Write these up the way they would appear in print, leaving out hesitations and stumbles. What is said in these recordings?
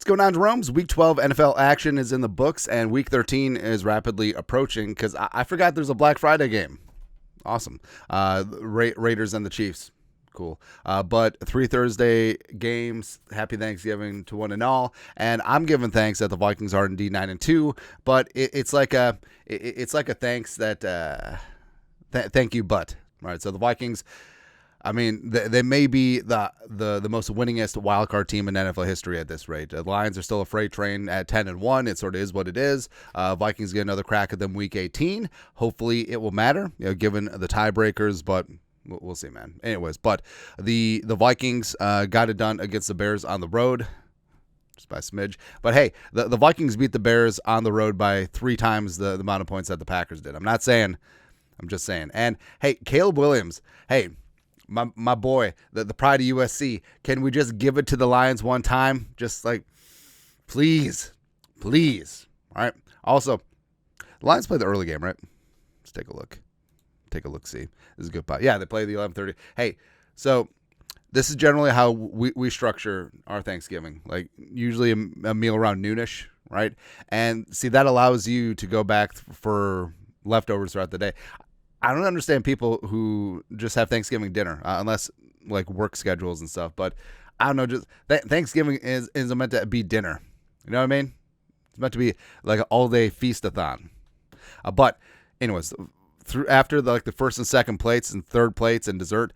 What's going on, Jerome's? Week 12 NFL action is in the books, and Week 13 is rapidly approaching because I forgot there's a Black Friday game. Awesome. Raiders and the Chiefs. Cool. But 3 Thursday games. Happy Thanksgiving to one and all. And I'm giving thanks that the Vikings are indeed 9-2, but it's like a thanks that thank you, but right. So the Vikings, I mean, they may be the most winningest wildcard team in NFL history at this rate. The Lions are still a freight train at 10-1. It sort of is what it is. Vikings get another crack at them Week 18. Hopefully, it will matter, given the tiebreakers, but we'll see, man. Anyways, but the Vikings got it done against the Bears on the road, just by a smidge. But hey, the Vikings beat the Bears on the road by 3 times the amount of points that the Packers did. I'm just saying. And hey, Caleb Williams, hey. My boy, the pride of USC. Can we just give it to the Lions one time? Just like, please. All right. Also, the Lions play the early game, right? Let's take a look. See. This is a good pot. Yeah, they play the 11:30. Hey, so this is generally how we structure our Thanksgiving. Like usually a meal around noonish, right? And see, that allows you to go back for leftovers throughout the day. I don't understand people who just have Thanksgiving dinner, unless like work schedules and stuff. But I don't know, just Thanksgiving is meant to be dinner. You know what I mean? It's meant to be like an all-day feast-a-thon. But anyways, after the first and second plates and third plates and dessert,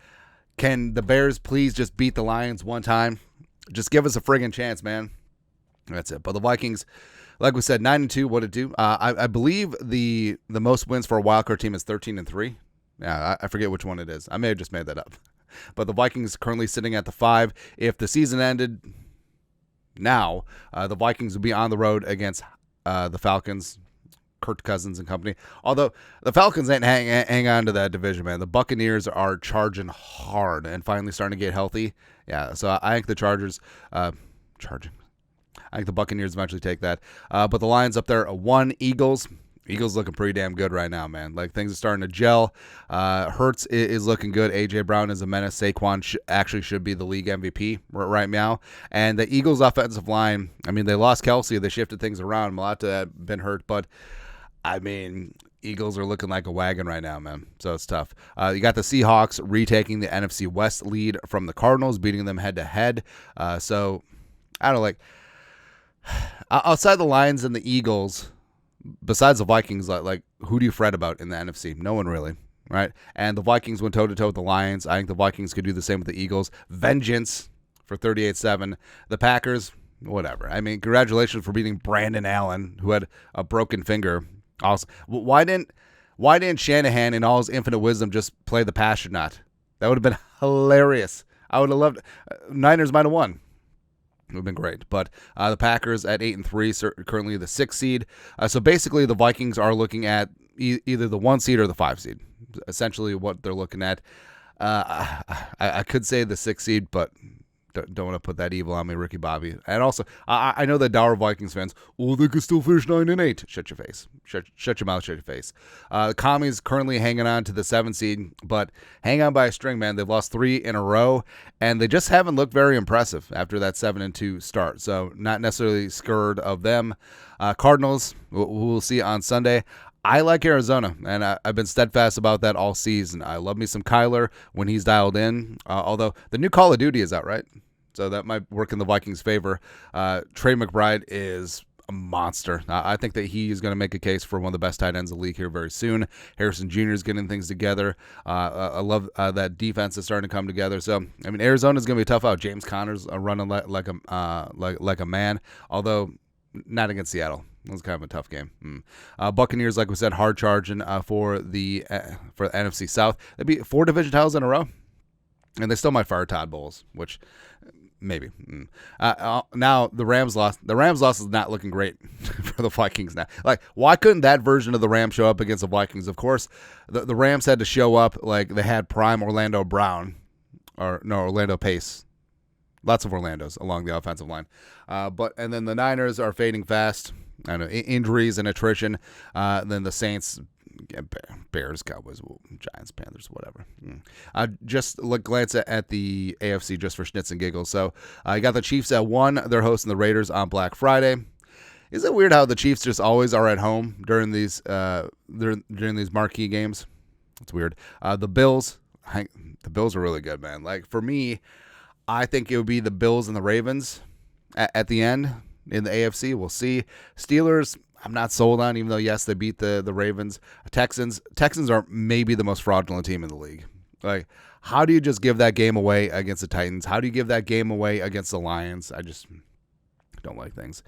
can the Bears please just beat the Lions one time? Just give us a friggin' chance, man. That's it. But the Vikings, like we said, 9-2. What it do? I believe the most wins for a wildcard team is 13-3. Yeah, I forget which one it is. I may have just made that up. But the Vikings currently sitting at the 5. If the season ended now, the Vikings would be on the road against the Falcons, Kirk Cousins and company. Although the Falcons ain't hang on to that division, man. The Buccaneers are charging hard and finally starting to get healthy. Yeah, so I think the Chargers charging. I think the Buccaneers eventually take that. But the Lions up there, 1. Eagles looking pretty damn good right now, man. Like, things are starting to gel. Hurts is looking good. A.J. Brown is a menace. Saquon actually should be the league MVP right now. And the Eagles' offensive line, I mean, they lost Kelsey. They shifted things around. Malata had been hurt. But, I mean, Eagles are looking like a wagon right now, man. So it's tough. You got the Seahawks retaking the NFC West lead from the Cardinals, beating them head-to-head. So, I don't know, like, outside the Lions and the Eagles, besides the Vikings, like who do you fret about in the NFC? No one really, right? And the Vikings went toe-to-toe with the Lions. I think the Vikings could do the same with the Eagles. Vengeance for 38-7. The Packers, whatever. I mean, congratulations for beating Brandon Allen, who had a broken finger. Also, why didn't Shanahan, in all his infinite wisdom, just play the Pastronaut? That would have been hilarious. I would have loved it. Niners might have won. It would have been great. But the Packers at 8-3, currently the 6th seed. So basically the Vikings are looking at either the 1 seed or the 5 seed. Essentially what they're looking at. I could say the 6th seed, but don't want to put that evil on me, Ricky Bobby. And also, I know that dour Vikings fans, they could still finish 9-8. Shut your face. Shut your mouth, shut your face. Commies currently hanging on to the 7th seed, but hang on by a string, man. They've lost 3 in a row, and they just haven't looked very impressive after that 7-2 start. So not necessarily scared of them. Cardinals, we'll see on Sunday. I like Arizona, and I've been steadfast about that all season. I love me some Kyler when he's dialed in, although the new Call of Duty is out, right? So that might work in the Vikings' favor. Trey McBride is a monster. I think that he is going to make a case for one of the best tight ends in the league here very soon. Harrison Jr. is getting things together. I love that defense is starting to come together. So, I mean, Arizona is going to be tough out. James Conner's running like a man, although not against Seattle. It was kind of a tough game. Buccaneers, like we said, hard charging for the NFC South. They'd be 4 division titles in a row, and they still might fire Todd Bowles, which maybe. Now the Rams lost. The Rams loss is not looking great for the Vikings now. Like, why couldn't that version of the Rams show up against the Vikings? Of course, the Rams had to show up like they had prime Orlando Brown, Orlando Pace. Lots of Orlandos along the offensive line. And then the Niners are fading fast. I don't know, injuries and attrition. Then the Saints, Yeah, Bears, Cowboys, Giants, Panthers, whatever. Just glance at the AFC just for schnitz and giggles. So you got the Chiefs at 1. They're hosting the Raiders on Black Friday. Is it weird how the Chiefs just always are at home during these marquee games? It's weird. The Bills are really good, man. Like, for me, I think it would be the Bills and the Ravens at the end in the AFC. We'll see. Steelers, I'm not sold on, even though, yes, they beat the Ravens. Texans are maybe the most fraudulent team in the league. Like, how do you just give that game away against the Titans? How do you give that game away against the Lions? I just don't like things.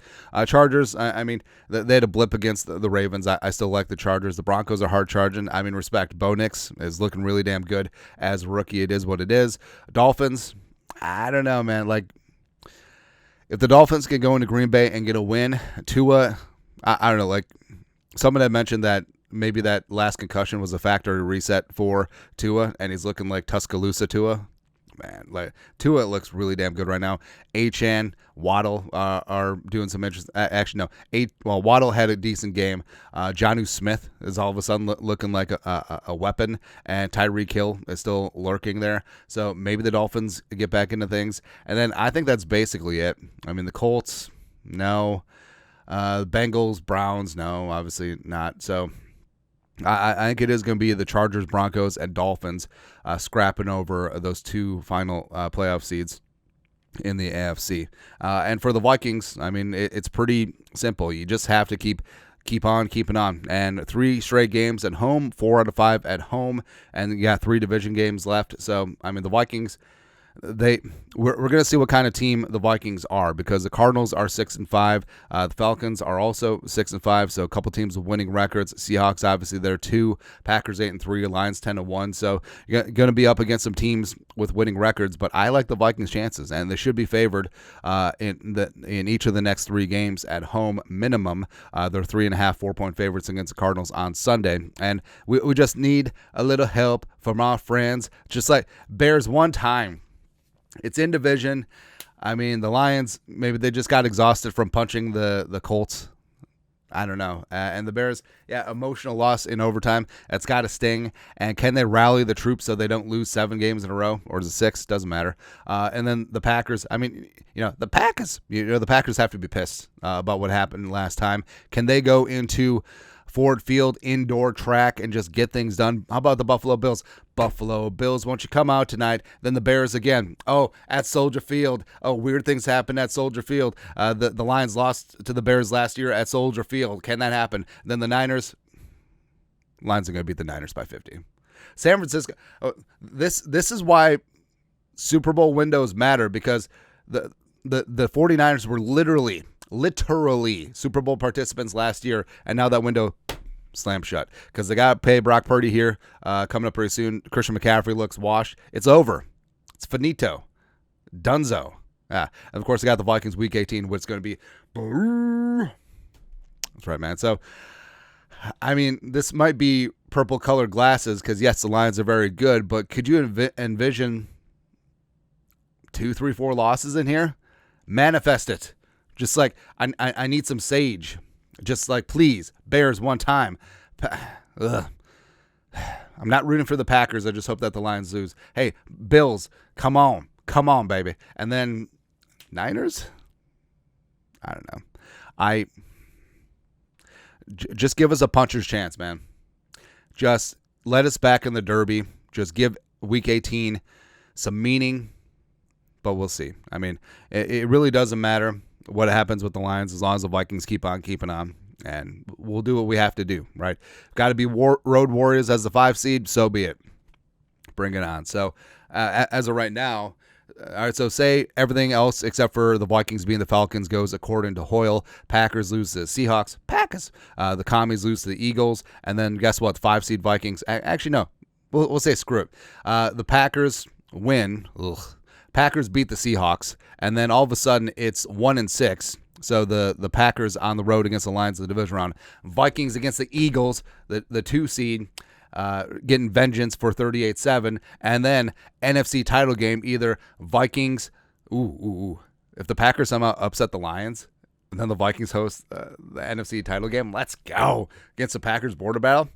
Chargers, I mean, they had a blip against the Ravens. I still like the Chargers. The Broncos are hard charging. I mean, respect. Bo Nix is looking really damn good as a rookie. It is what it is. Dolphins, I don't know, man. Like, if the Dolphins can go into Green Bay and get a win, Tua, I don't know. Like, someone had mentioned that maybe that last concussion was a factory reset for Tua, and he's looking like Tuscaloosa Tua. Man, like, Tua looks really damn good right now. Achane, Waddle are doing some interest. Actually, no. Waddle had a decent game. Jonnu Smith is all of a sudden looking like a weapon, and Tyreek Hill is still lurking there. So maybe the Dolphins get back into things. And then I think that's basically it. I mean, the Colts, no. Bengals, Browns, no, obviously not. So I think it is going to be the Chargers, Broncos, and Dolphins scrapping over those two final playoff seeds in the AFC. And for the Vikings, I mean, it's pretty simple. You just have to keep on keeping on. And 3 straight games at home, 4 out of 5 at home, and you got 3 division games left. So, I mean, the Vikings, we're going to see what kind of team the Vikings are, because the Cardinals are 6-5. The Falcons are also 6-5. So a couple teams with winning records. Seahawks, obviously, they're 2. Packers 8-3. Lions 10-1. So you're going to be up against some teams with winning records. But I like the Vikings' chances, and they should be favored in each of the next 3 games at home minimum. They're 3.5, 4-point favorites against the Cardinals on Sunday, and we just need a little help from our friends. Just like Bears one time. It's in division. I mean, the Lions, maybe they just got exhausted from punching the Colts. I don't know. And the Bears, emotional loss in overtime. That's got to sting. And can they rally the troops so they don't lose 7 games in a row? Or is it 6? Doesn't matter. And then the Packers, I mean, the Packers have to be pissed about what happened last time. Can they go into Ford Field indoor track and just get things done? How about the Buffalo Bills? Buffalo Bills, won't you come out tonight? Then the Bears again. Oh, at Soldier Field. Oh, weird things happen at Soldier Field. The Lions lost to the Bears last year at Soldier Field. Can that happen? Then the Niners. Lions are going to beat the Niners by 50. San Francisco. Oh, this is why Super Bowl windows matter, because the 49ers were literally Super Bowl participants last year, and now that window slammed shut because they got to pay Brock Purdy here coming up pretty soon. Christian McCaffrey looks washed. It's over. It's finito. Dunzo. And of course, they got the Vikings Week 18, which is going to be. That's right, man. So, I mean, this might be purple-colored glasses because, yes, the Lions are very good, but could you envision 2, 3, 4 losses in here? Manifest it. Just like, I need some sage. Just like, please, Bears one time. Ugh. I'm not rooting for the Packers. I just hope that the Lions lose. Hey, Bills, come on. Come on, baby. And then Niners? I don't know. Just give us a puncher's chance, man. Just let us back in the Derby. Just give Week 18 some meaning. But we'll see. I mean, it really doesn't matter what happens with the Lions as long as the Vikings keep on keeping on. And we'll do what we have to do, right? Got to be road warriors as the 5 seed, so be it. Bring it on. So, as of right now, all right, so say everything else except for the Vikings being the Falcons goes according to Hoyle. Packers lose to the Seahawks. Packers. The Commies lose to the Eagles. And then guess what? 5 seed Vikings. Actually, no. We'll say screw it. The Packers win. Ugh. Packers beat the Seahawks, and then all of a sudden it's 1-6. So the Packers on the road against the Lions in the division round. Vikings against the Eagles, the 2 seed, getting vengeance for 38-7, and then NFC title game, either Vikings. If the Packers somehow upset the Lions, and then the Vikings host the NFC title game, let's go against the Packers border battle.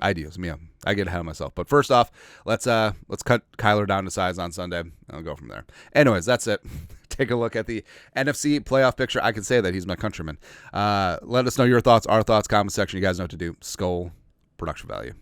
Ideas, me. I get ahead of myself. But first off, let's cut Kyler down to size on Sunday, and I'll go from there. Anyways, that's it. Take a look at the NFC playoff picture. I can say that he's my countryman. Let us know your thoughts, our thoughts, comment section. You guys know what to do. Skull production value.